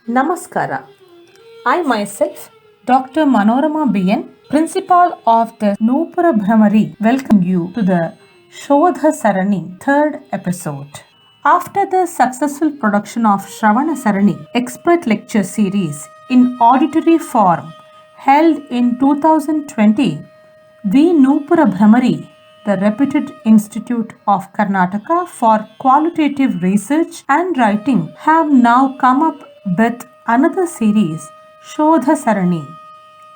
Namaskara. I myself, Dr. Manorama BN, Principal of the Nupura Brahmari, welcome you to the Shodha Sarani third episode. After the successful production of Shravana Sarani expert lecture series in auditory form held in 2020, we Nupura Brahmari, the reputed Institute of Karnataka for Qualitative Research and Writing, have now come up with another series, Shodha Sarani,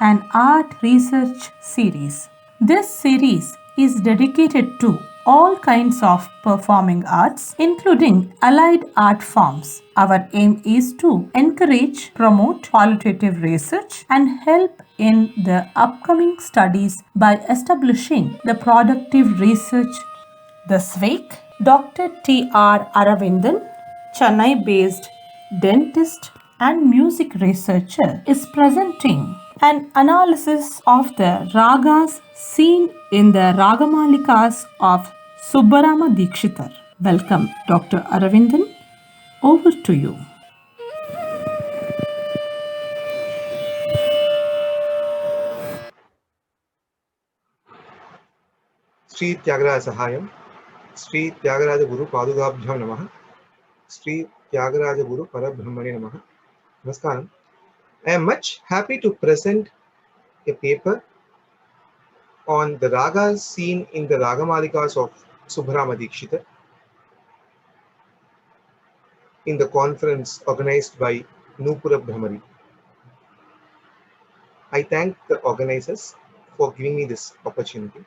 an art research series. This series is dedicated to all kinds of performing arts, including allied art forms. Our aim is to encourage, promote qualitative research, and help in the upcoming studies by establishing the productive research. This week, Dr. T.R. Aravindan, Chennai based dentist and music researcher, is presenting an analysis of the ragas seen in the Ragamalikas of Subbarama Dikshitar. Welcome, Dr. Aravindan. Over to you. Sri Tyagaraja Sahayam, Sri Tyagaraja Guru Padugabhyam Namaha, Sri Tyagaraja Guru Parabrahmane Namaha. Namaskaram. I am much happy to present a paper on the ragas seen in the Ragamalikas of Subbarama Dikshita in the conference organized by Nupura Brahmari. I thank the organizers for giving me this opportunity.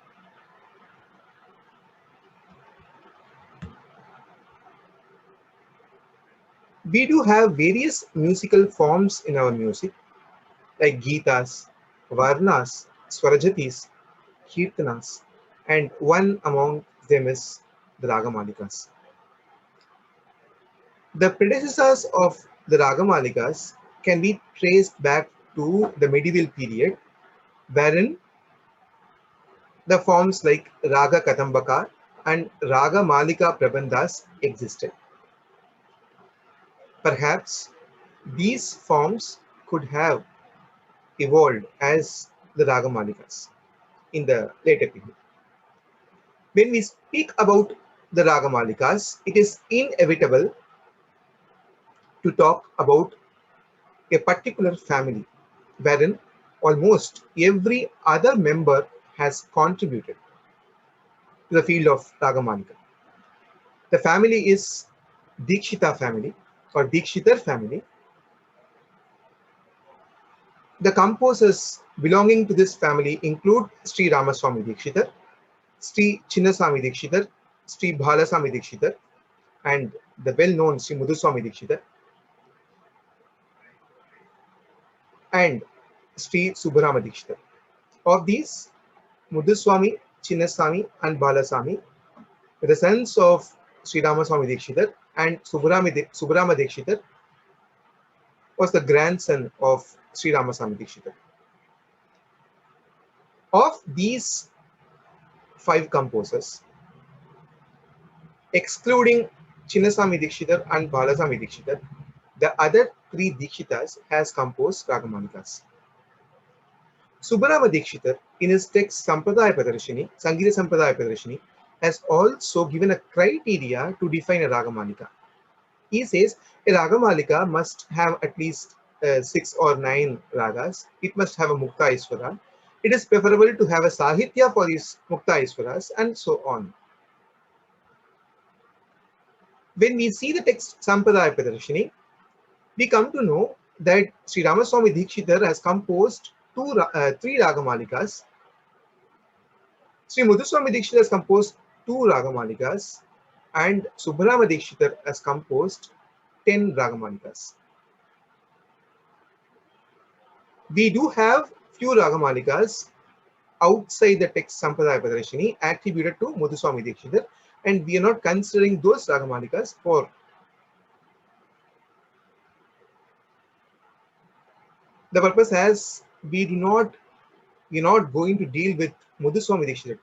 We do have various musical forms in our music like Gitas, Varnas, Swarajatis, Kirtanas, and one among them is the Ragamalikas. The predecessors of the Ragamalikas can be traced back to the medieval period, wherein the forms like Raga Kadambaka and Raga Malika Prabandhas existed. Perhaps these forms could have evolved as the Ragamalikas in the later period. When we speak about the Ragamalikas, it is inevitable to talk about a particular family wherein almost every other member has contributed to the field of Ragamalika. The family is Dikshita family or Dikshitar family. The composers belonging to this family include Sri Ramaswamy Dikshitar, Sri Chinnaswamy Dikshitar, Sri Balaswamy Dikshitar, and the well-known Sri Muduswamy Dikshitar, and Sri Subbarama Dikshitar. Of these, Muduswamy, Chinnaswamy, and Balaswamy were the sons of Sri Ramaswamy Dikshitar, and Subbarama Dikshitar was the grandson of Sri Ramaswamy Dikshitar. Of these five composers, excluding Chinnaswamy Dikshitar and Balaswamy Dikshitar, the other three Dikshitas has composed Ragamalikas. Subbarama Dikshitar, in his text Sampradaya Pradarshini, Sangeeta Sampradaya Pradarshini, has also given a criteria to define a Ragamalika. He says a Ragamalika must have at least 6 or 9 ragas. It must have a Mukta Iswara. It is preferable to have a Sahitya for these Mukta Iswaras, and so on. When we see the text Sampradaya Pradarshini, we come to know that Sri Ramaswamy Dikshitar has composed three Ragamalikas. Sri Muduswamy Dikshitar has composed 2 Ragamalikas, and Subbarama Dikshitar has composed 10 Ragamalikas. We do have few Ragamalikas outside the text Sampradaya Pradarshini attributed to Muduswamy Dikshitar, and we are not considering those Ragamalikas for the purpose, as we're not going to deal with Muduswamy Dikshitar.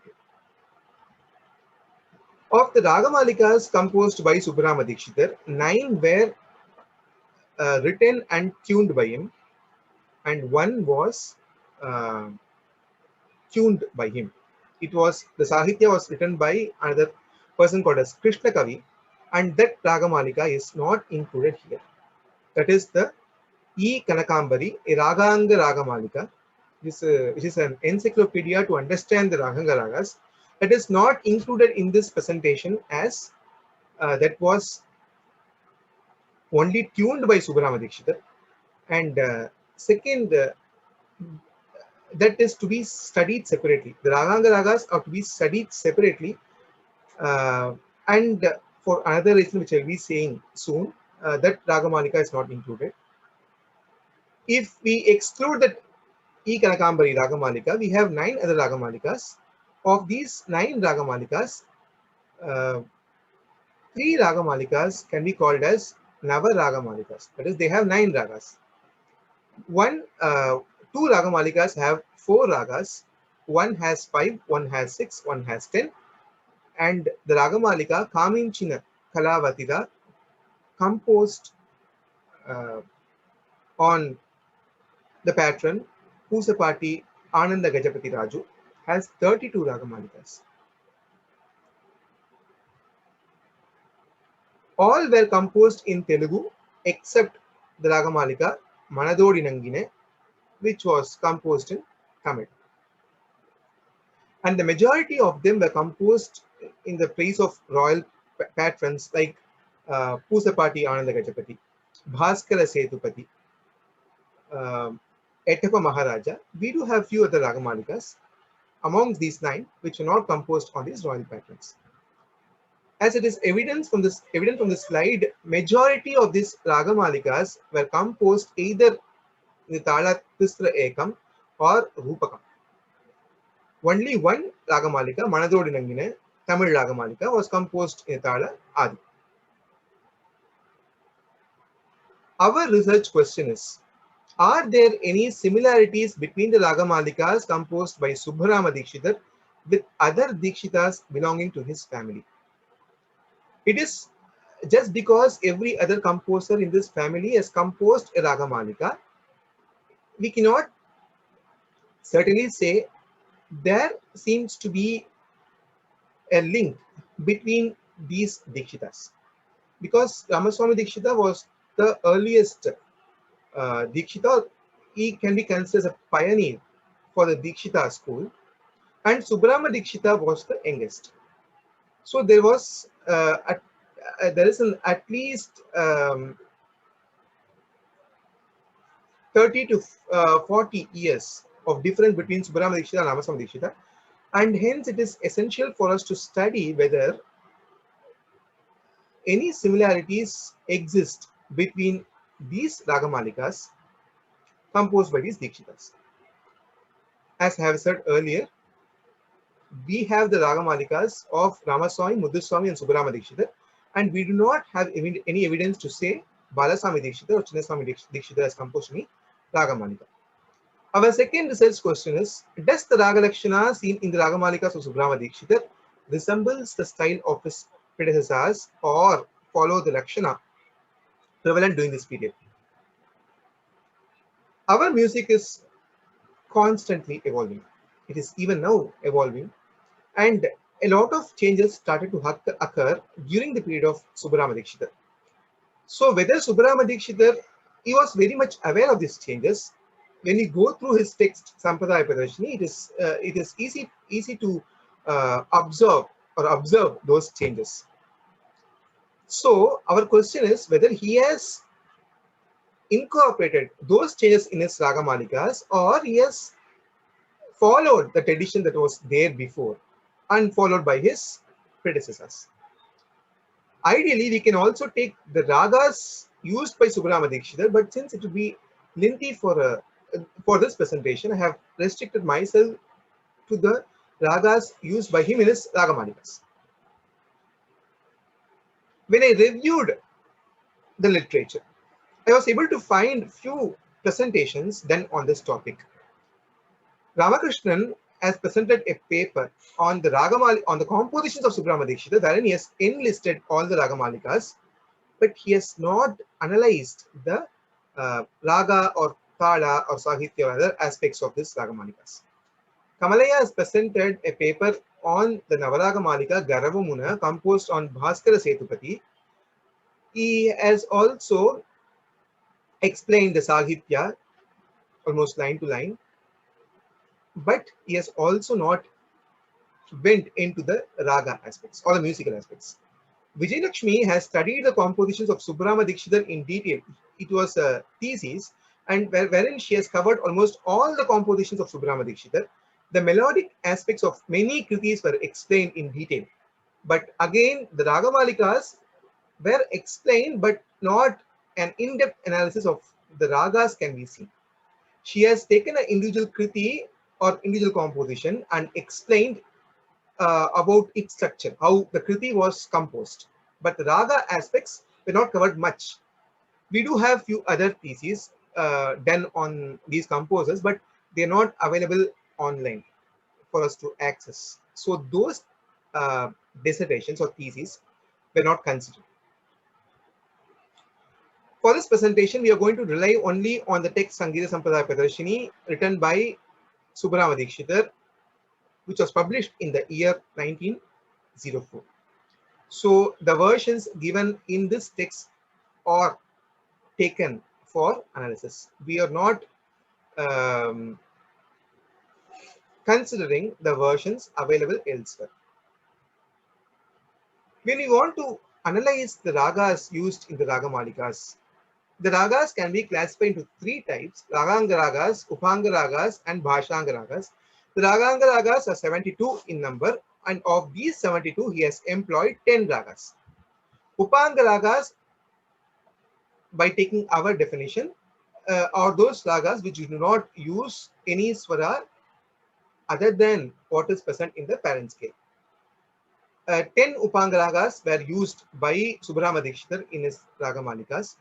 Of the Ragamalikas composed by Subbarama Dikshitar, 9 were written and tuned by him, and one was uh, tuned by him. It was the Sahitya was written by another person called as Krishna Kavi, and that Ragamalika is not included here. That is the E. Kanakambari, a Raganga Ragamalika, which is an encyclopedia to understand the Raganga Ragas, that is not included in this presentation as that was only tuned by Subbarama Dikshita. And second, that is to be studied separately. The Raganga Ragas are to be studied separately. And for another reason, which I'll be saying soon, that Ragamalika is not included. If we exclude that E. Kanakambari Ragamalika, we have 9 other Ragamalikas. Of these 9 Ragamalikas, uh, 3 Ragamalikas can be called as Nava Ragamalikas. That is, they have 9 ragas. Two Ragamalikas have 4 ragas. One has 5, one has 6, one has 10. And the Ragamalika Kaminchina Kalavatida, composed on the patron Pusapati Ananda Gajapati Raju, has 32 Ragamalikas. All were composed in Telugu except the Ragamalika Manadodi Nangine, which was composed in Tamil. And the majority of them were composed in the praise of royal patrons like Pusapati Ananda Gajapati, Bhaskara Setupati, Ettappa Maharaja. We do have few other Ragamalikas amongst these 9 which are not composed on these royal patrons. As it is evident from this slide, majority of these Ragamalikas were composed either in the Tala Tisra Ekam or Rupakam. Only one Ragamalika, Manadodi Nangine, Tamil Ragamalika, was composed in Tala Adi. Our research question is, are there any similarities between the Ragamalikas composed by Subbarama Dikshitar with other Dikshitas belonging to his family? It is just because every other composer in this family has composed a Ragamalika, we cannot certainly say there seems to be a link between these Dikshitas. Because Ramaswamy Dikshita was the earliest Dikshita, he can be considered as a pioneer for the Dikshita school, and Subbarama Dikshita was the youngest. So there was there is at least 30 to 40 years of difference between Subbarama Dikshita and Ramaswamy Dikshita, and hence it is essential for us to study whether any similarities exist between these Ragamalikas composed by these Dikshitas. As I have said earlier, we have the Ragamalikas of Ramaswamy, Muthuswamy and Subbarama Dikshita, and we do not have any evidence to say Balaswamy Dikshita or Chinnaswamy Dikshita has composed any Ragamalika. Our second research question is, does the Raga Lakshana seen in the Ragamalikas of Subbarama Dikshita resembles the style of his predecessors or follow the Lakshana prevalent during this period? Our music is constantly evolving. It is even now evolving, and a lot of changes started to occur during the period of Subbarama Dikshita. So whether Subbarama Dikshita, he was very much aware of these changes. When you go through his text Sampradaya Pradarshini, it is easy to observe those changes. So our question is whether he has incorporated those changes in his Ragamalikas, or he has followed the tradition that was there before and followed by his predecessors. Ideally, we can also take the ragas used by Subbarama Dikshita, but since it will be lengthy for this presentation, I have restricted myself to the ragas used by him in his Ragamalikas. When I reviewed the literature, I was able to find few presentations done on this topic. Ramakrishnan has presented a paper on the compositions of Subbarama Dikshita, wherein he has enlisted all the Ragamalikas but he has not analyzed the raga or tala or sahitya or other aspects of this Ragamalikas. Kamalaya has presented a paper on the Navaraga Malika Garavamuna composed on Bhaskara Setupati. He has also explained the Sahitya almost line to line, but he has also not went into the raga aspects or the musical aspects. Vijay Lakshmi has studied the compositions of Subramanya Dikshidhar in detail. It was a thesis, and wherein she has covered almost all the compositions of Subramanya Dikshidhar. The melodic aspects of many kritis were explained in detail. But again, the Ragamalikas were explained, but not an in-depth analysis of the ragas can be seen. She has taken an individual kriti or individual composition and explained about its structure, how the kriti was composed. But the raga aspects were not covered much. We do have few other theses done on these composers, but they are not available online for us to access. So those uh, dissertations or theses were not considered. For this presentation, we are going to rely only on the text Sangeeta Sampradaya Pradarshini written by Subramanya Dikshidhar, which was published in the year 1904. So the versions given in this text are taken for analysis. We are not considering the versions available elsewhere. When we want to analyze the ragas used in the Raga Malikas, the ragas can be classified into three types: Raganga ragas, Upanga ragas, and Bhashanga ragas. The Raganga ragas are 72 in number, and of these 72, he has employed 10 ragas. Upanga ragas, by taking our definition, are those ragas which do not use any swara other than what is present in the parent scale. 10 Upanga ragas were used by Subramanya Dikshidhar in his Raga Malikas,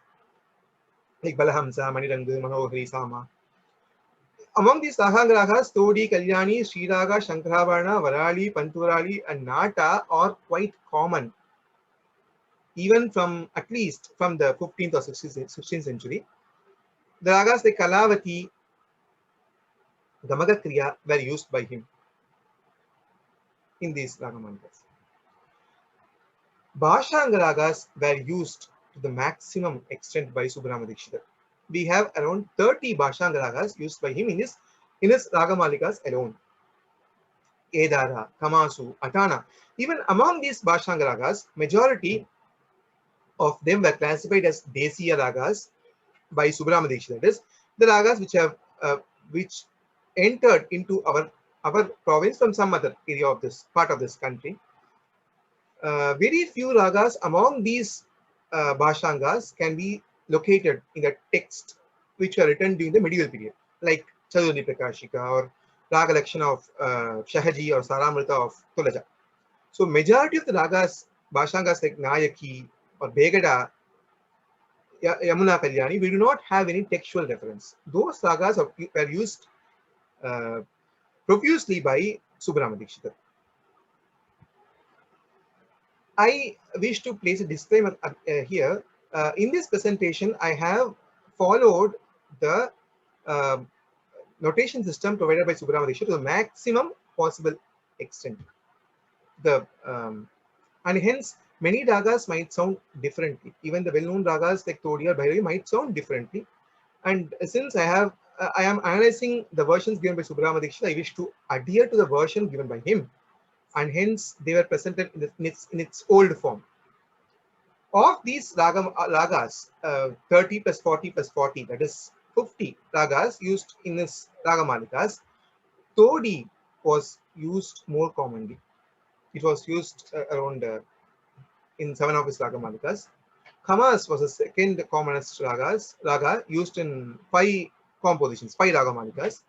like Balahamsa, Manirangu, Manohari, Sama. Among these Raganga ragas, Todi, Kalyani, Sriraga, Shankarabharana, Varali, Panturali, and Nata are quite common, even from at least from the 15th or 16th century. The ragas like Kalavati, Gamagakriya were used by him in these Ragamanikas. Bhashanga ragas were used to the maximum extent by Subramanya Dikshidhar. We have around 30 Bhashanga ragas used by him in his Ragamalikas alone. Edara, Kamasu, Atana. Even among these Bhashanga ragas, majority of them were classified as Desiya ragas by Subramanya Dikshidhar. That is, the ragas which entered into our province from some other area of this part of this country. Very few ragas among these bhashangas can be located in the text which are written during the medieval period, like Chadurni Prakashika or Raga Lakshana of Shahaji or Saramrita of Tulaja. So majority of the ragas, bhashangas like Nayaki or Begada, Yamuna Kalyani, we do not have any textual reference. Those ragas were used profusely by Subramanya Dikshidhar. I wish to place a disclaimer here. In this presentation, I have followed the notation system provided by Subramanya Dikshidhar to the maximum possible extent. And hence, many ragas might sound differently. Even the well-known ragas like Todi or Bhairavi might sound differently. And since I am analyzing the versions given by Subramanya Dikshidhar, I wish to adhere to the version given by him, and hence they were presented in its old form. Of these ragas, 30 plus 40 plus 40, that is 50 ragas used in this Ragamalikas, Todi was used more commonly. It was used around in 7 of his Ragamalikas. Kamas was the second commonest raga used in 5 compositions, 5 Ragamalikas.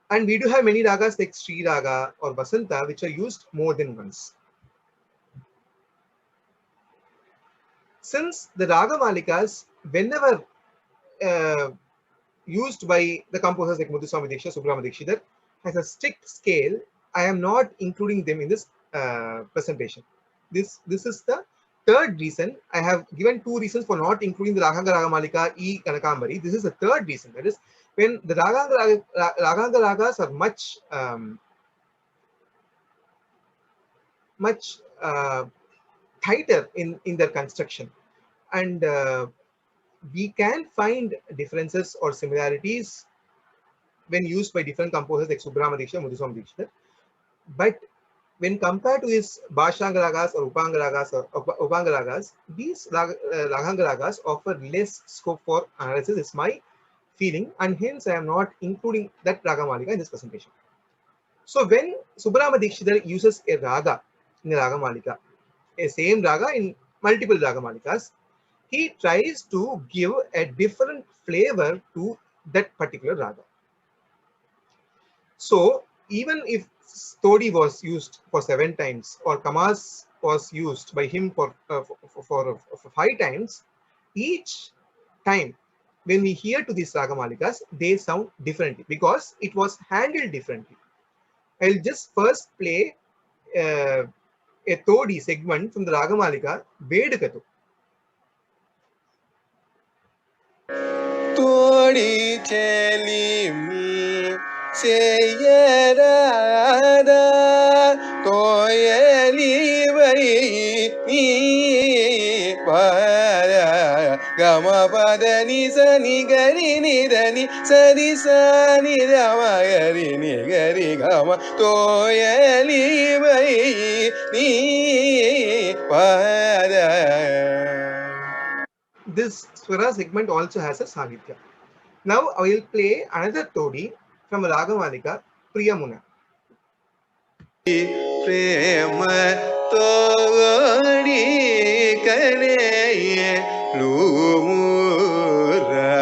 And we do have many ragas like Sri Raga or Basanta, which are used more than once. Since the Raga Malikas, whenever used by the composers like Muthuswami Diksha, Subramanya Dikshidhar, has a strict scale, I am not including them in this presentation. This is the third reason, I have given two reasons for not including the Raganga Ragamalika E Kanakambari. This is the third reason. That is, when the Raganga Ragas are much tighter in their construction, and we can find differences or similarities when used by different composers like Subramanya Dikshit, Muthuswami Dikshit. But when compared to his Bhashanga Ragas or Upanga Ragas, these Raganga Ragas offer less scope for analysis, is my feeling, and hence I am not including that Ragamalika in this presentation. So when Subramanya Dikshit uses a raga in a Ragamalika, a same raga in multiple Ragamalikas, he tries to give a different flavor to that particular raga. So even if Todi was used for 7 times or Kamas was used by him for 5 times, each time when we hear to these Ragamalikas, they sound differently because it was handled differently. I'll just first play a Todi segment from the Ragamalika Vedukatu. Todi chelimi seyarada toyali vai ni para gama padani sani gari ni dani sari sani rama gari ni gari gama toyali vai ni para. This Swara segment also has a Sahitya. Now I will play another Todi from Ragamalika Priyamuna. Prema todi kane lumura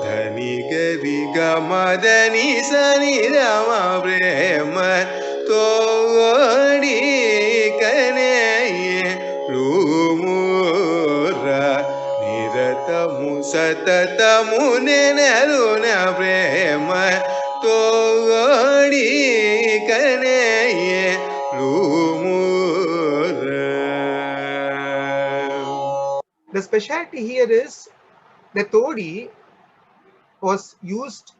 dhani gari gama dhani sani rama prema todi kane lumura niratamu satatamu nenaruna prema todi kane The specialty here is the Todi was used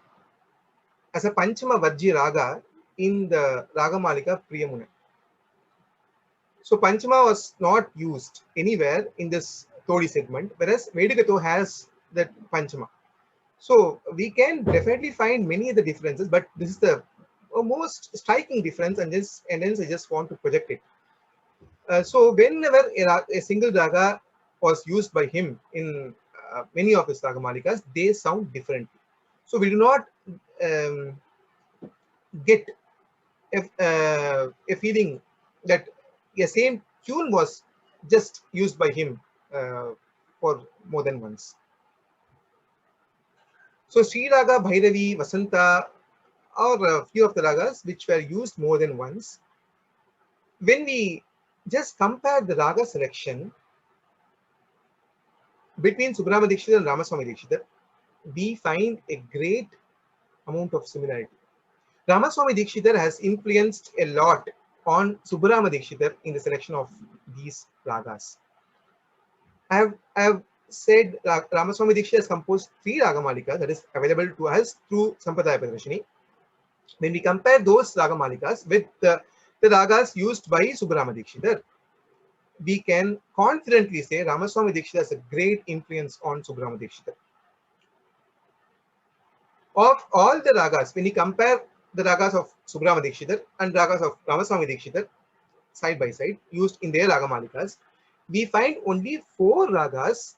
as a Panchama Vajji Raga in the Ragamalika Priyamuna. So Panchama was not used anywhere in this Todi segment, whereas Vedikato has that Panchama. So we can definitely find many of the differences, but this is the most striking difference, and hence I just want to project it. So whenever a single raga was used by him in many of his Ragamalikas, they sound differently. So we do not get a feeling that a same tune was just used by him for more than once. So Sri Raga, Bhairavi, Vasanta are a few of the ragas which were used more than once. When we just compare the raga selection between Subramanya Dikshit and Ramaswamy Dikshit, we find a great amount of similarity. Ramaswamy Dikshit has influenced a lot on Subramanya Dikshit in the selection of these ragas. I have said Ramaswamy Dikshit has composed 3 Ragamalikas that is available to us through Sampradaya Pradarshini. When we compare those Ragamalikas with the ragas used by Subramanya Dikshit, we can confidently say Ramaswamy Dikshit has a great influence on Subramanya Dikshit. Of all the ragas, when we compare the ragas of Subramanya Dikshit and ragas of Ramaswamy Dikshit side by side used in their Ragamalikas, we find only 4 ragas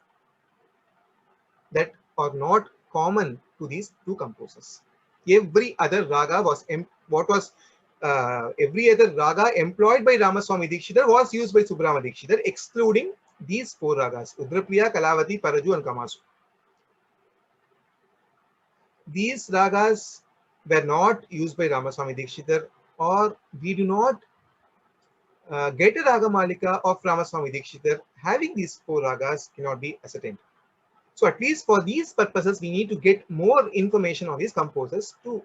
that are not common to these two composers. Every other raga was every other raga employed by Ramaswamy Dikshit was used by Subramanya Dikshit, excluding these 4 ragas: Udrapriya, Kalavati, Paraju, and Kamasu. These ragas were not used by Ramaswamy Dikshit, or we do not get a Ragamalika of Ramaswamy Dikshit having these 4 ragas cannot be ascertained. So at least for these purposes, we need to get more information on these composers to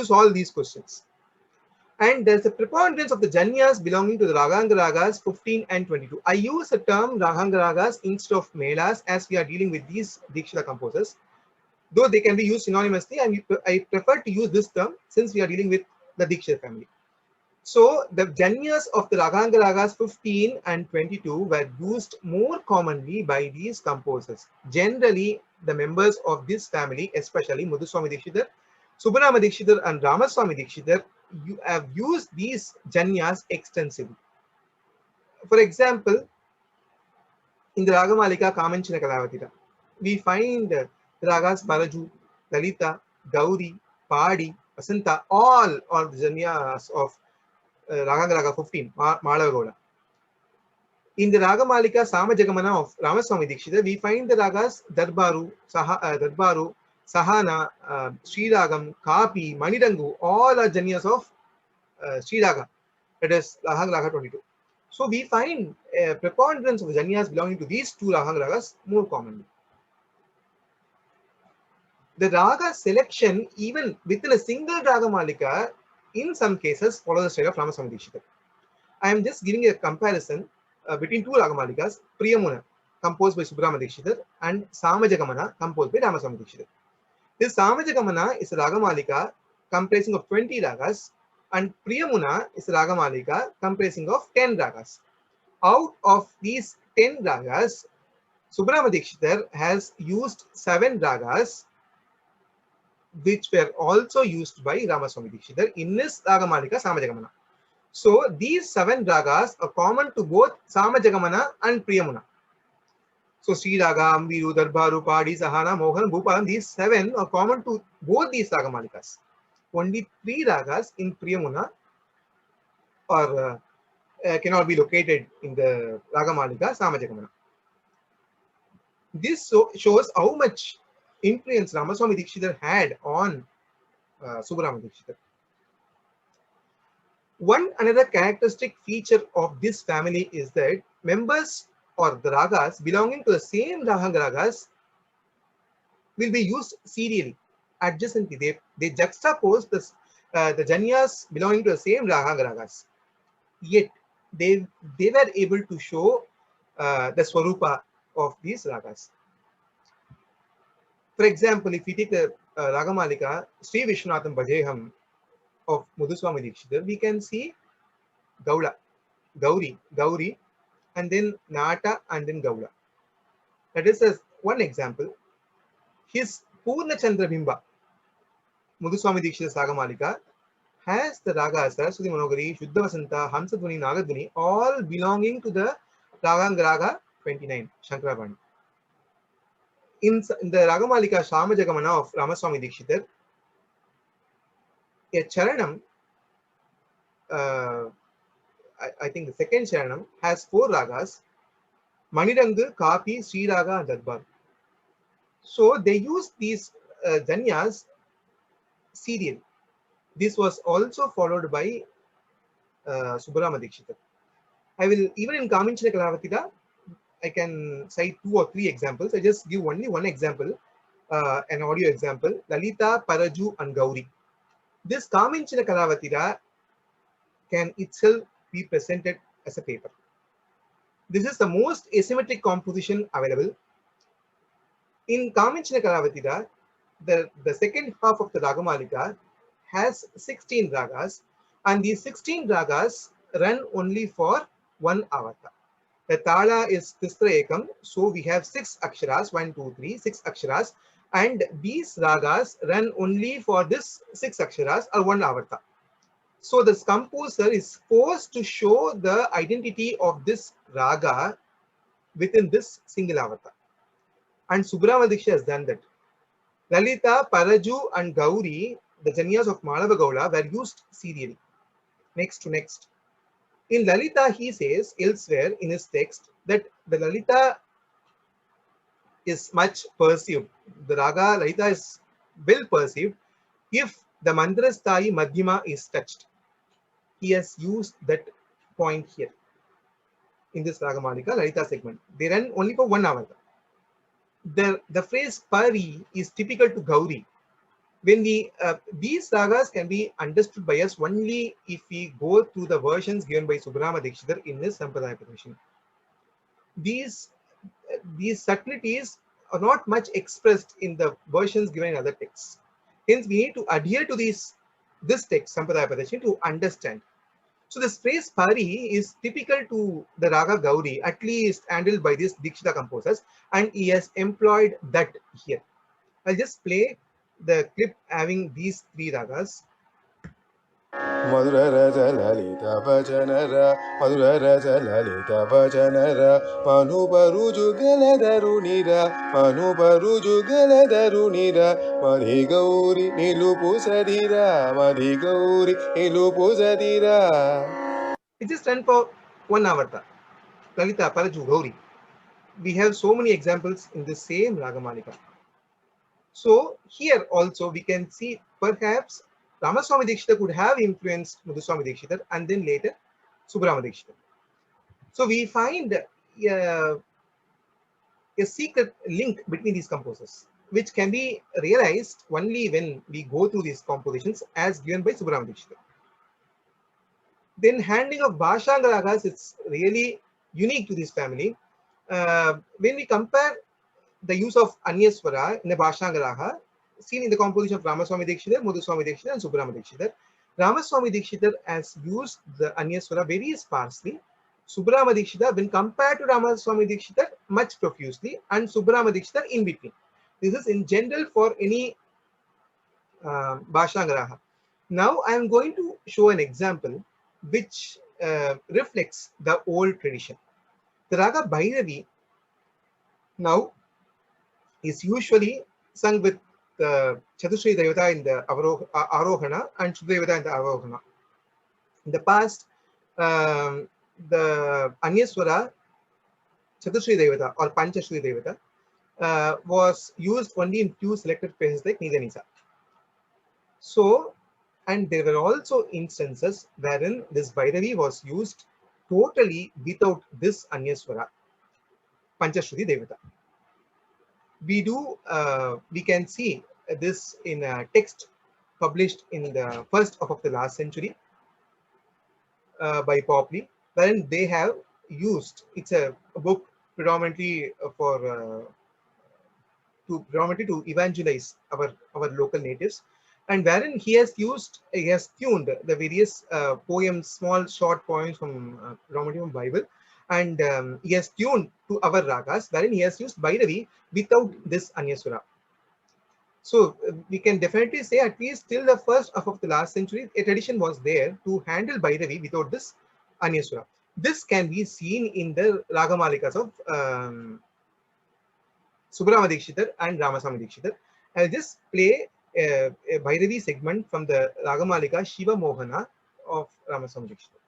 solve these questions. And there's a preponderance of the janyas belonging to the Raganga Ragas 15 and 22. I use the term Raganga Ragas instead of Melas as we are dealing with these Dikshita composers. Though they can be used synonymously, I prefer to use this term since we are dealing with the Dikshita family. So the janyas of the Raganga Ragas 15 and 22 were used more commonly by these composers. Generally, the members of this family, especially Muthuswami Dikshitar, Subbarama Dikshitar and Ramaswamy Dikshitar, you have used these janyas extensively. For example, in the Ragamalika Kamanchana Kalavatira, we find the ragas Paraju, Lalita, Gauri, Padi, Vasanta, all are the janyas of Raganga Raga 15, Malavagoda. In the Ragamalika Samajagamana of Ramaswamy Dikshita, we find the ragas Darbaru, Sahana, Sriragam, Kapi, Manidangu, all are janyas of Sriraga, that is Rahang Raga 22. So we find a preponderance of the janyas belonging to these two Rahang Ragas more commonly. The Raga selection, even within a single Ragamalika, in some cases follows the style of Ramaswamy Dikshita. I am just giving a comparison between two Ragamalikas, Priyamuna, composed by Subbarama Dikshitar, and Samajagamana, composed by Ramaswamy Dikshitar. This Samajagamana is a Ragamalika comprising of 20 ragas, and Priyamuna is a Ragamalika comprising of 10 ragas. Out of these 10 ragas, Subbarama Dikshitar has used 7 ragas, which were also used by Ramaswamy Dikshitar in his Ragamalika Samajagamana. So these 7 ragas are common to both Samajagamana and Priyamuna. So Sri Raga, Ambiru, Darbaru, Padi, Sahana, Mohan, Bhupalam, these 7 are common to both these Ragamalikas. Only 3 ragas in Priyamuna are cannot be located in the Ragamalika Samajagamana. This shows how much influence Ramaswamy Dikshitar had on Subbarama Dikshitar. One another characteristic feature of this family is that members or the ragas belonging to the same Rahanga ragas will be used serially, adjacently. They juxtapose the janyas belonging to the same Rahanga ragas. Yet they were able to show the Swarupa of these ragas. For example, if we take the Ragamalika Sri Vishwanatham Bhajeham of Muthuswami Dikshitar, we can see Gaula, Gauri, and then Nata, and then Gaula. That is one example. His Purna Chandra Bimba, Muthuswami Dikshitar's Ragamalika, has the ragas Saraswati Manogari, Shuddha Vasanta, Hamsadhvani, Nagadhvani, all belonging to the Raganga Raga 29, Shankarabhani. In the Ragamalika Samajagamana of Ramaswamy Dikshitar, a Charanam, I think the second Charanam, has 4 ragas, Manidangu, Kapi, Sri Raga, and Darbar. So they used these janyas serially. This was also followed by Subbarama Dikshitar. I will, even in Kaminchana Kalavatira, I can cite 2 or 3 examples. I just give only one example, an audio example, Lalita, Paraju, and Gauri. This Kaminchana Kalavatira can itself be presented as a paper. This is the most asymmetric composition available. In Kaminchana Kalavatira, the second half of the Ragamalika has 16 ragas, and these 16 ragas run only for 1 avarta. The tala is Tistra Ekam, so we have 6 aksharas, 1, 2, 3, 6 aksharas, and these ragas run only for this 6 aksharas or 1 avarta. So this composer is forced to show the identity of this raga within this single avarta. And Subbarama Dikshitar has done that. Lalita, Paraju, and Gauri, the janyas of Malava were used serially. Next. In Lalita, he says elsewhere in his text that the Lalita is much perceived. The raga Lalita is well perceived if the Mandrasthayi Madhyama is touched. He has used that point here in this Ragamalika Lalita segment. They run only for 1 avarta. The phrase Pari is typical to Gauri. when we these ragas can be understood by us only if we go through the versions given by Subramanya Dikshitar in his Sampradaya Pradesh. These these subtleties are not much expressed in the versions given in other texts. Hence, we need to adhere to this text, Sampradaya Pradesh, to understand. So this phrase pari is typical to the Raga Gauri, at least handled by these Dikshita composers, and he has employed that here. I'll just play the clip having these three ragas. Madhura Raja Lalita Vajanara, Madhura Raja Lalita Vajanara, Manuparu Jugala Darunira, Manuparu Jugala Darunira, Madhi Gauri Nilupu Sadira, Madhi Gauri Nilupu Sadira. It just run for 1 hour. Lalita Paraju Gauri. We have so many examples in the same Ragamalika. So here also we can see perhaps Ramaswamy Dikshita could have influenced Muthuswamy Dikshita and then later Subramanya Dikshita. So we find a secret link between these composers, which can be realized only when we go through these compositions as given by Subramanya Dikshita. Then handling of Bhashanga ragas is really unique to this family. When we compare the use of Anyaswara in the Bhashanga raga seen in the composition of Ramaswamy Dikshitar, Muthuswamy Dikshitar and Subramanya Dikshitar, Ramaswamy Dikshitar has used the Anyaswara very sparsely. Subramanya Dikshitar, when compared to Ramaswamy Dikshitar, much profusely, and Subramanya Dikshitar in between. This is in general for any Bhashanga raga. Now I am going to show an example which reflects the old tradition. The raga Bhairavi now is usually sung with Chatushri Devata in the Arohana and Shuddha Devata in the Avarohana. In the past, the Anyaswara, Chatushri Devata or Panchashri Devata was used only in few selected phrases like Nida Nisa. So, and there were also instances wherein this Bhairavi was used totally without this Anyaswara, Panchashruti Devata. We can see this in a text published in the first half of the last century by Popley, wherein they have used, it's a book predominantly for to evangelize our local natives, and wherein he has tuned the various poems, small short poems from predominantly from Bible, and he has tuned to our ragas, wherein he has used Bhairavi without this Anyaswara. So we can definitely say at least till the first half of the last century, a tradition was there to handle Bhairavi without this Anyaswara. This can be seen in the Ragamalikas of Subramanya Dikshitar and Ramaswamy Dikshitar. I'll just play a Bhairavi segment from the Ragamalika Shiva Mohana of Ramaswamy Dikshitar.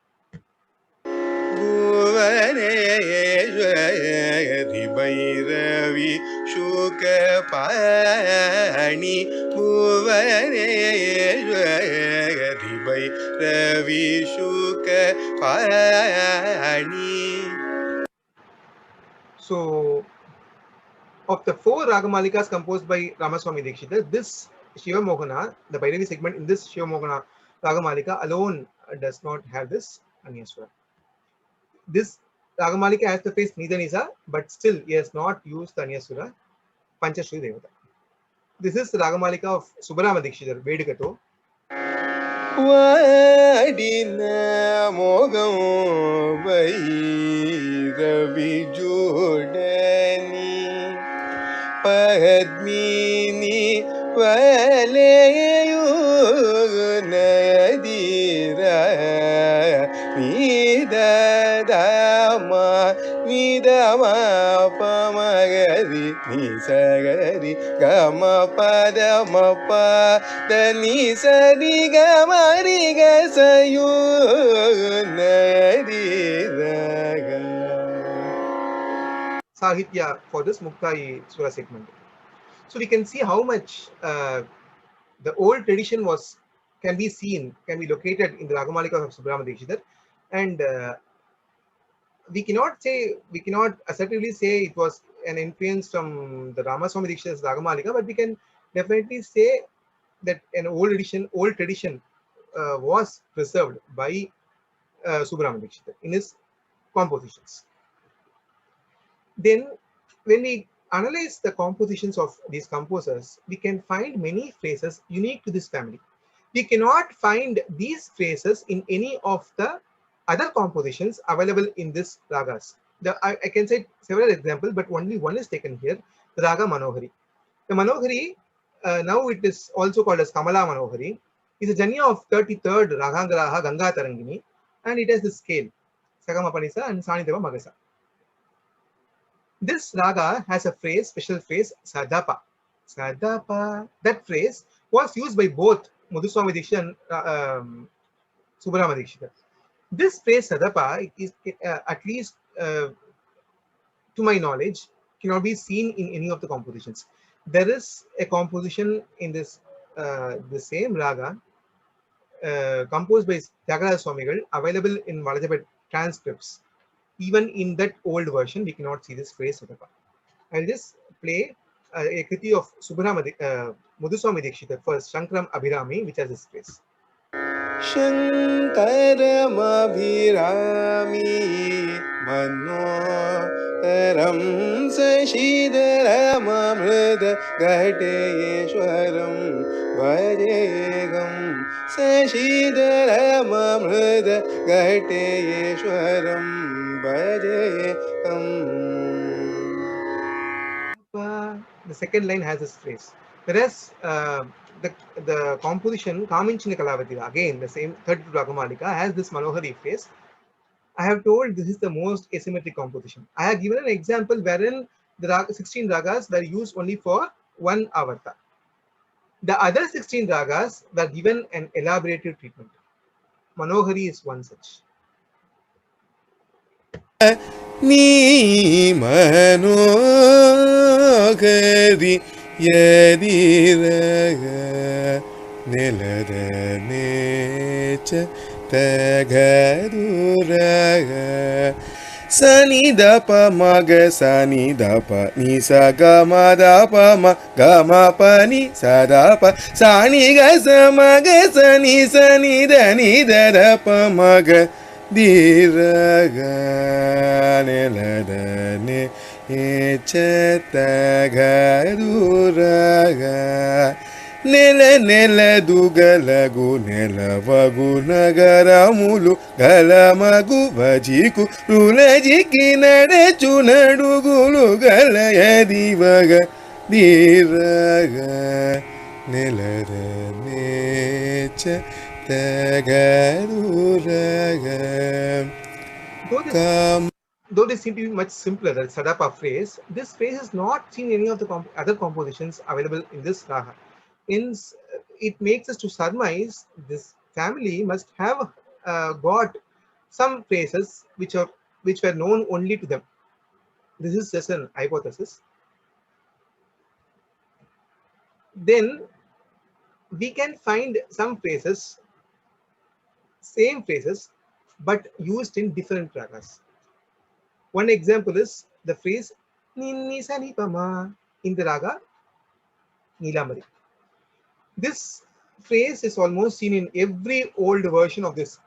Bhuvaneshwari Bhairavi Shukapani Bhuvaneshwari Bhairavi Shukapani. So, of the 4 Ragamalikas composed by Ramaswamy Dikshitar, this Shiva Mohana, the Bhairavi segment in this Shiva Mohana Ragamalika alone does not have this Anyaswara. This Ragamalika has the phrase Nida Nisa, but still he has not used the Anyaswara, Panchashri Devata. This is the Ragamalika of Subramanya Dikshitar, Vedukato. Vadina Mogam Bhairavi Jodani Padmini Valeyu Nadira Nidama Pamagari Nisagari Gama Padama Dani Sadi Gamari Gasayu Nadira. Sahitya for this Muktai Sura segment. So we can see how much the old tradition can be located in the Ragamalika of Subramanya Dikshitar, and we cannot assertively say it was an influence from the Ramaswamy Dikshitar's Ragamalika, but we can definitely say that an old tradition was preserved by Subramanya Dikshit in his compositions. Then, when we analyze the compositions of these composers, we can find many phrases unique to this family. We cannot find these phrases in any of the other compositions available in this ragas. I can say several examples, but only one is taken here, the Raga Manohari. The Manohari, now it is also called as Kamala Manohari, is a janya of 33rd Ragangaraha Ganga Tarangini, and it has the scale, Sagama Panisa and Sanideva Magasa. This raga has a phrase, special phrase, Sadapa. Sadapa. That phrase was used by both Madhuswami Dikshit and Subramanya Dikshit. This phrase Sadapa is, at least to my knowledge, cannot be seen in any of the compositions. There is a composition in this the same raga composed by Tyagaraja Swamigal available in Valajapet transcripts. Even in that old version, we cannot see this phrase Sadapa. I'll just play a kriti of Madhuswami Dikshit first, Shankaram Abhirami, which has this phrase. शङ्करमभिरामी मनोहरं शशिधरममृद घटेश्वरं भजेगं शशिधरममृद घटेश्वरं भजेगम्. The second line has this phrase. Whereas the composition Kaminchini Kalavatira, again the same 32 Ragamalika, has this Manohari phrase. I have told this is the most asymmetric composition. I have given an example wherein the 16 ragas were used only for one avarta. The other 16 ragas were given an elaborative treatment. Manohari is one such. Ni manogari yadiraga nilada necha tagaduraga sani dapa maga sani dapa ni sa gama dapa ma gama pani sa dapa sani ga sa maga sani sani da ni da dapa maga diraga neladane echetagururaga nele nele dugalagu nelavagu nagaramulu galamagu vajiku rulajiki nadechu nadugulu galayadivaga diraga neladane Though they seem to be much simpler than Sadapa phrase, this phrase is not seen in any of the other compositions available in this raga. It makes us to surmise this family must have got some phrases which were known only to them. This is just an hypothesis. Then we can find some phrases, same phrases, but used in different ragas. One example is the phrase Ninni Sanipama in the raga Nilamari. This phrase is almost seen in every old version of this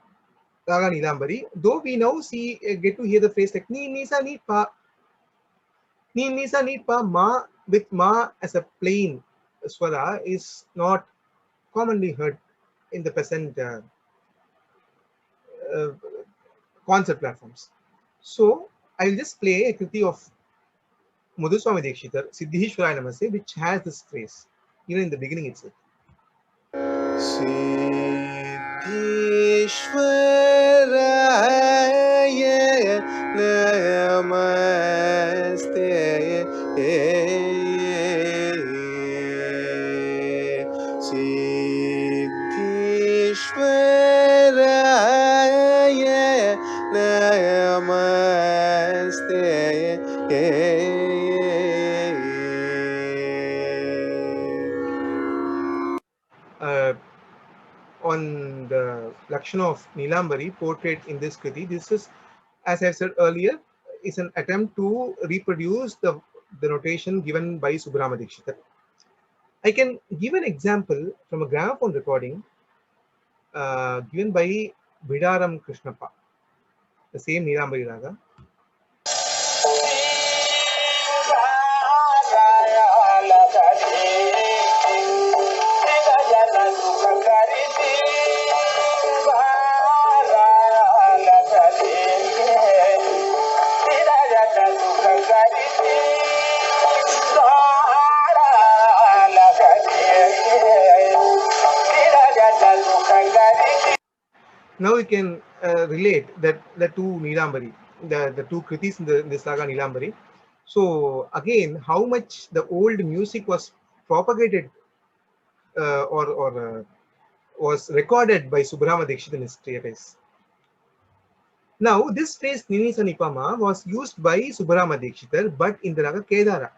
raga Nilambari, though we now get to hear the phrase like Ninni Sanipa ma with ma as a plain swara is not commonly heard in the present concert platforms. So I'll just play a kriti of Madhuswami Dikshitar, Siddhishwaraya Namase, which has this phrase, even in the beginning itself. Siddhishwaraya Namaste Siddhishwaraya Namaste. On the Lakshana of Nilambari portrait in this kriti, this is, as I said earlier, is an attempt to reproduce the notation given by Subramanya Dikshit. I can give an example from a gramophone recording given by Bidaram Krishnappa, the same Nilambari Raga. Now you can relate that the two Nilambari, the two kritis in this saga Nilambari. So again, how much the old music was propagated or was recorded by Subramanya Dikshit in his treatise. Now this phrase Ninisa Nipama was used by Subramanya Dikshit, but in the raga Kedara.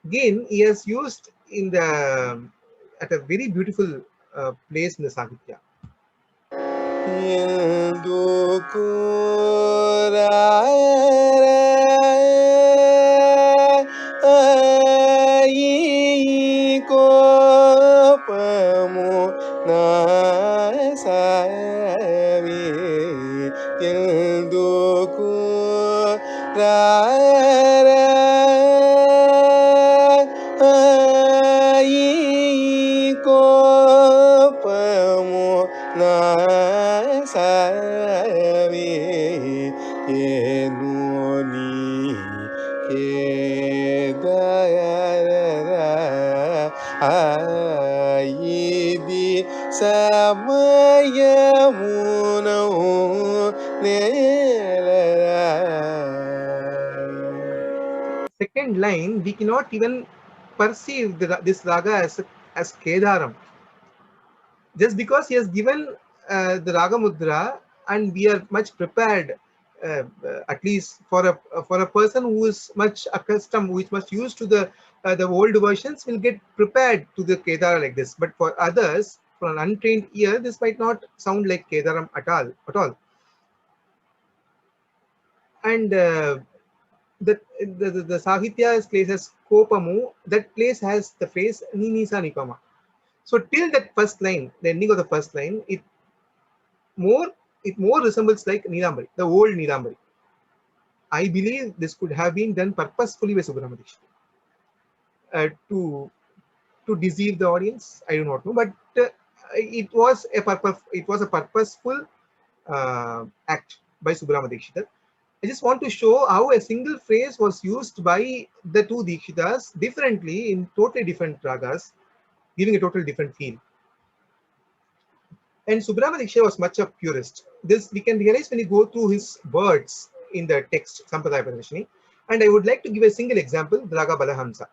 Again, he has used in the at a very beautiful place in the Sahitya. Second line, we cannot even perceive this raga as Kedaram. Just because he has given the raga mudra, and we are much prepared, at least for a person who is much accustomed, who is much used to the old versions, will get prepared to the Kedara like this. But for others, for an untrained ear, this might not sound like Kedaram at all. And the Sahitya place as Kopamu, that place has the phrase Ninisa Nipama. So till that first line, the ending of the first line, it more resembles like Nilambari, the old Nilambari. I believe this could have been done purposefully by Subramanya Dikshit to deceive the audience. I do not know, but it was a purposeful act by Subramanya Dikshit. I just want to show how a single phrase was used by the two Dikshitas differently in totally different ragas, giving a totally different feel. And Subramanya Dikshit was much a purist. This we can realize when you go through his words in the text, Sampradaya Padashini. And I would like to give a single example, the raga Balahamsa.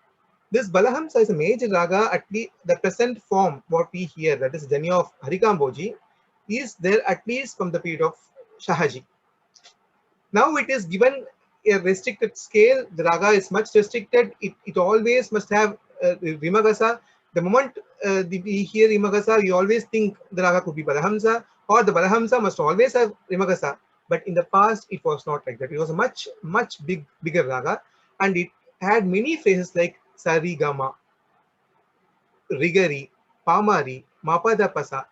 This Balahamsa is a major raga, at least the present form, what we hear, that is Janya of Harikamboji, is there at least from the period of Shahaji. Now it is given a restricted scale. The raga is much restricted. It always must have Rimagasa. The moment we hear Rimagasa, we always think the raga could be Balahamsa, or the Balahamsa must always have Rimagasa. But in the past, it was not like that. It was a much bigger raga, and it had many phrases like Sarigama, Rigari, Pamari, Mapada Pasa,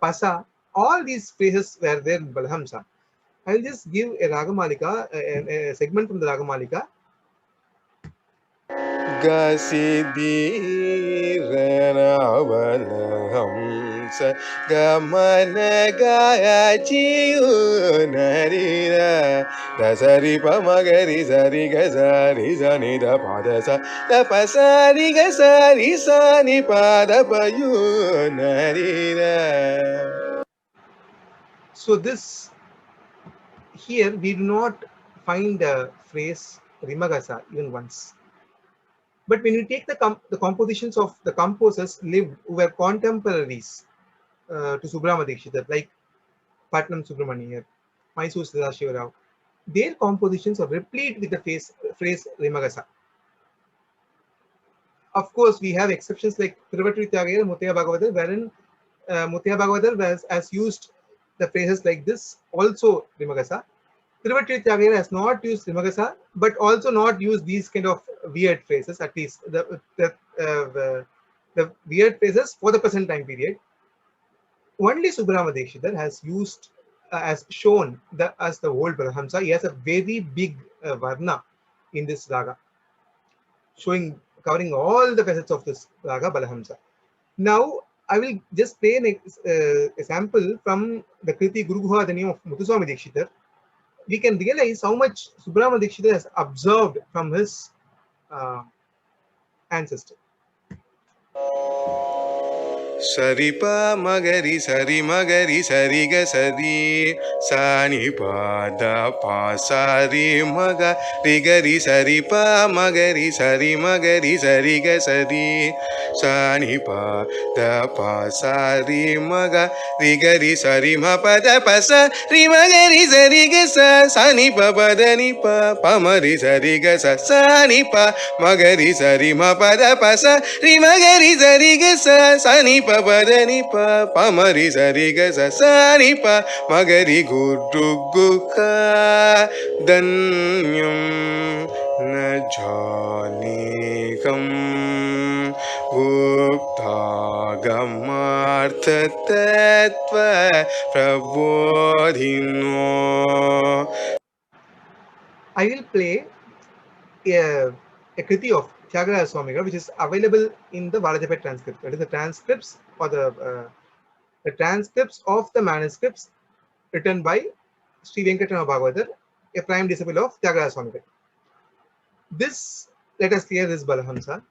Pasa. All these phrases were there in Balahamsa. I will just give a Ragamalika, a segment from the Ragamalika. Gasidiranavalamsa gamanagayachiyunarira dasari pamagari sari gasari sani da padasa da pasari gasari sani pada payunarira. So this here we do not find the phrase Rimagasa even once. But when you take the compositions of the composers lived who were contemporaries to Subramanya Dikshit, like Patnam Subramanian, Mysore Sadashiva Rao, their compositions are replete with the phrase Rimagasa. Of course, we have exceptions like Thiruvatri Tyagayar and Muthaiya Bhagavathar, wherein Muthaiya Bhagavathar has used the phrases like this, also Rimagasa. Thiruvattir Tyagarajar has not used Rimagasa, but also not used these kind of weird phrases, at least the weird phrases for the present time period. Only Subramanya Dekshitar has used, has shown as the whole Brahmsa. He has a very big varna in this raga, showing, covering all the facets of this raga Balahamsa. Now, I will just play an example from the Kriti Guru Guhadani of Muthuswami Dikshitar. We can realize how much Subramanya Dikshitar has observed from his uh, ancestor. Saripa magari sari ga sari sani pa da pa sari maga rigari saripa magari sari ga sari sani pa da pa sari maga rigari sari ma pa da pa sa ri magari sari ga sa sani pa pa da ni pa pa mari sari ga sa sani pa magari sari ma pa da pa sa ri magari sari ga sa sani pa pa da ni pa pa mari sari ga sa sani pa magari gudu guka danyam na janikam gupta tatva prabodhino. I will play a Kriti of Tyagaraja Swamigal, which is available in the Valajapet transcript. That is the transcripts or the transcripts of the manuscripts written by Sri Venkatana Bhagavatar, a prime disciple of Tyagaraja Swamigal. This, let us hear this Balahamsa.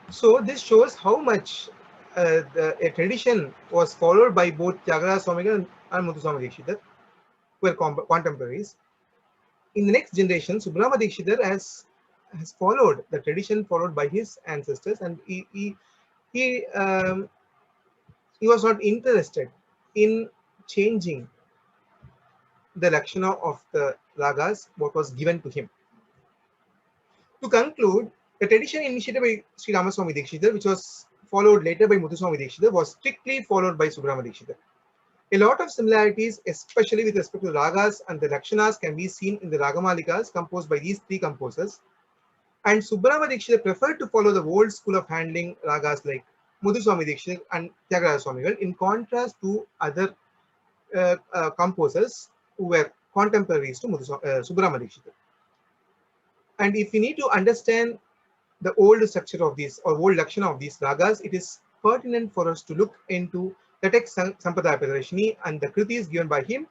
So this shows how much a tradition was followed by both Tyagaraja Swamigal and Muthuswami Dikshitar, who were contemporaries. In the next generation, Subramanya Dikshitar has followed the tradition followed by his ancestors, and he was not interested in changing the Lakshana of the ragas, what was given to him. To conclude, the tradition initiated by Sri Ramaswamy Dikshitar, which was followed later by Muthuswami Dikshitar, was strictly followed by Subramanya Dikshitar. A lot of similarities, especially with respect to ragas and the lakshanas, can be seen in the ragamalikas composed by these three composers. And Subramanya Dikshitar preferred to follow the old school of handling ragas like Muthuswami Dikshitar and Tyagaraja Swamigal, in contrast to other composers who were contemporaries to Subramanya Dikshitar. And if we need to understand the old structure of these or old lakshana of these ragas, it is pertinent for us to look into the text Sampradaya Pradarshini and the kritis given by him.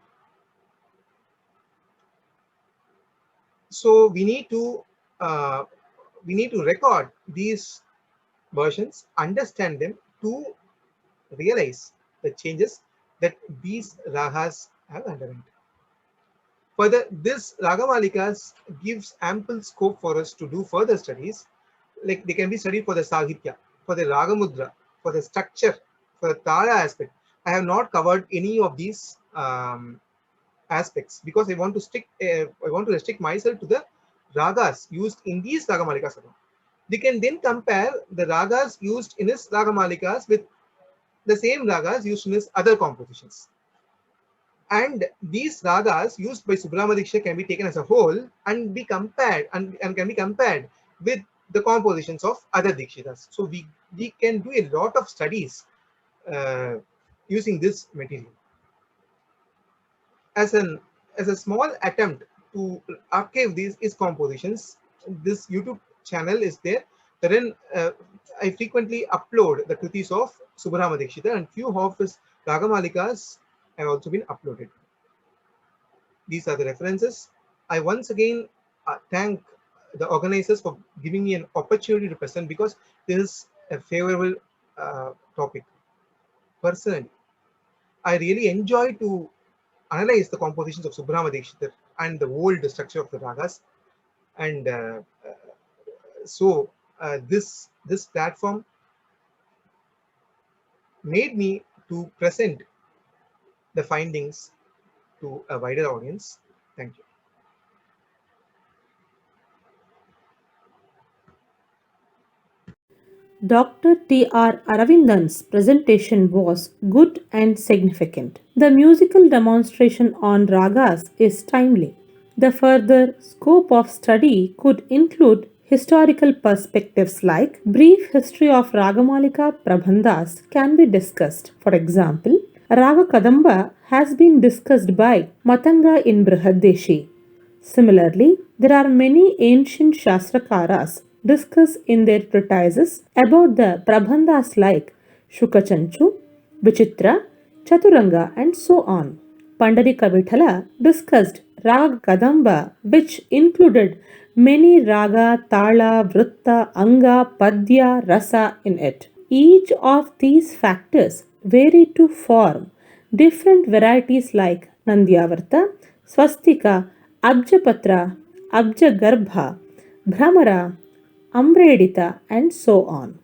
So we need to record these versions, understand them to realize the changes that these ragas have underwent. Further, this Ragamalikas gives ample scope for us to do further studies. Like they can be studied for the Sahitya, for the Ragamudra, for the structure, for the Tala aspect. I have not covered any of these aspects because I want to restrict myself to the ragas used in these Ragamalikas. We can then compare the ragas used in his Ragamalikas with the same ragas used in his other compositions. And these ragas used by Subramanya Dikshitar can be taken as a whole and be compared and can be compared with the compositions of other Dikshitars. So we can do a lot of studies using this material. As a small attempt to archive these compositions, this YouTube channel is there. Wherein I frequently upload the kritis of Subramanya Dikshitar, and few of his Ragamalikas have also been uploaded. These are the references. I once again thank the organizers for giving me an opportunity to present, because this is a favorable topic. Personally, I really enjoy to analyze the compositions of Subramanya Dikshitar and the old structure of the ragas. And so this platform made me to present the findings to a wider audience. Thank you. Dr. T.R. Aravindan's presentation was good and significant. The musical demonstration on ragas is timely. The further scope of study could include historical perspectives like brief history of Ragamalika Prabandhas can be discussed. For example, Raga Kadamba has been discussed by Matanga in Brihadeshi. Similarly, there are many ancient Shastrakaras discuss in their treatises about the Prabandhas like Shukachanchu, Vichitra, Chaturanga, and so on. Pandarika Vithala discussed Raga Kadamba, which included many raga, tala, vritta, anga, padya, rasa in it. Each of these factors vary to form different varieties like Nandyavarta, Swastika, Abjapatra, Abjagarbha, Brahmara, Amredita, and so on.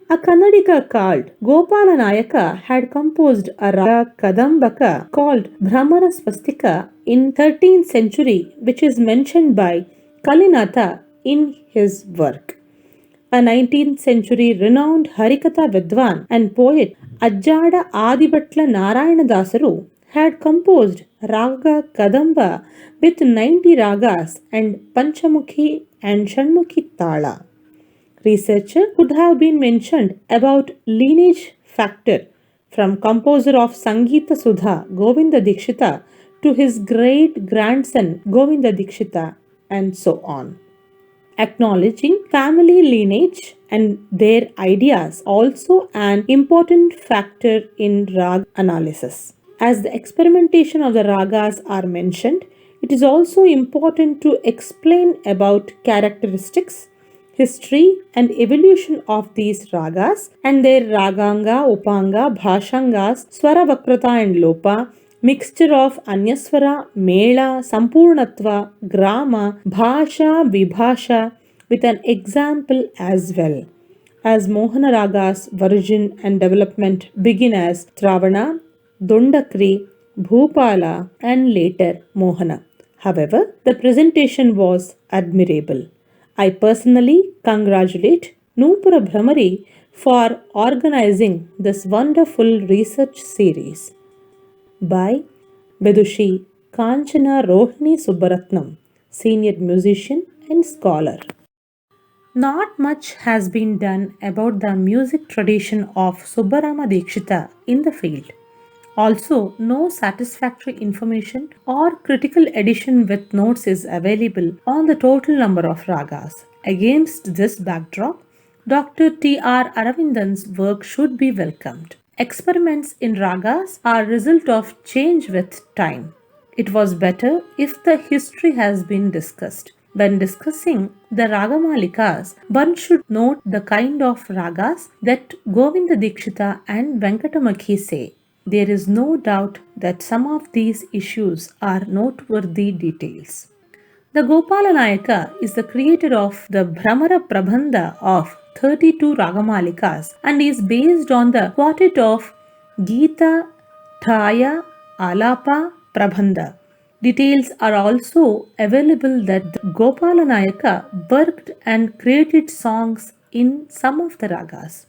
A Kannadika called Gopala Nayaka had composed a raga Kadambaka called Brahmara Swastika in 13th century, which is mentioned by Kalinatha in his work. A 19th century renowned Harikatha Vidwan and poet Ajjada Adibhatla Narayana had composed Raga Kadamba with 90 ragas and Panchamukhi and Shanmukhi Tala. Researcher could have been mentioned about lineage factor from composer of Sangeeta Sudha Govinda Dikshita to his great grandson Govinda Dikshita and so on. Acknowledging family lineage and their ideas also an important factor in rag analysis. As the experimentation of the ragas are mentioned, it is also important to explain about characteristics, history and evolution of these ragas and their raganga, upanga, bhashangas, swara vakrata and lopa, mixture of anyaswara, mela, sampurnatva, grama, bhasha, vibhasha with an example as well. As Mohana Raga's origin and development begin as Travana, Dondakri, Bhupala and later Mohana. However, the presentation was admirable. I personally congratulate Nupura Bhramari for organizing this wonderful research series by Vedushi Kanchana Rohini Subbaratnam, senior musician and scholar. Not much has been done about the music tradition of Subbarama Dikshita in the field. Also, no satisfactory information or critical edition with notes is available on the total number of ragas. Against this backdrop, Dr. T.R. Aravindan's work should be welcomed. Experiments in ragas are a result of change with time. It was better if the history has been discussed. When discussing the Ragamalikas, one should note the kind of ragas that Govinda Dikshita and Venkatamaki say. There is no doubt that some of these issues are noteworthy details. The Gopala Nayaka is the creator of the Brahmara Prabandha of 32 Ragamalikas and is based on the quartet of Gita, Thaya, Alapa, Prabandha. Details are also available that the Gopala Nayaka worked and created songs in some of the ragas.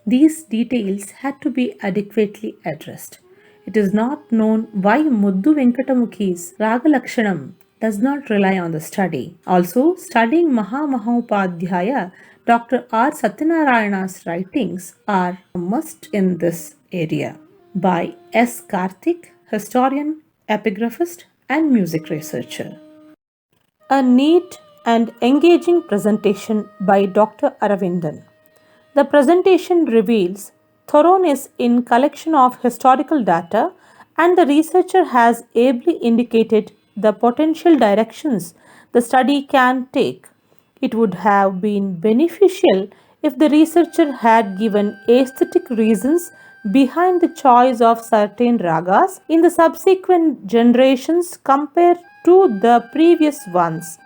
These details had to be adequately addressed. It is not known why Muddu Venkatamukhi's Raga Lakshanam does not rely on the study. Also, studying Mahamahopadhyaya, Dr. R. Satyanarayana's writings are a must in this area. By S. Karthik, historian, epigraphist, and music researcher. A neat and engaging presentation by Dr. Aravindan. The presentation reveals thoroughness in collection of historical data and the researcher has ably indicated the potential directions the study can take. It would have been beneficial if the researcher had given aesthetic reasons behind the choice of certain ragas in the subsequent generations compared to the previous ones.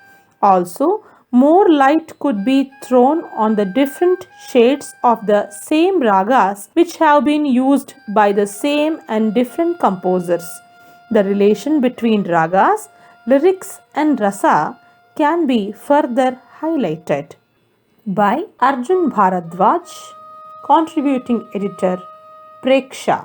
Also, more light could be thrown on the different shades of the same ragas which have been used by the same and different composers. The relation between ragas, lyrics, and rasa can be further highlighted by Arjun Bharadwaj, contributing editor, Preksha.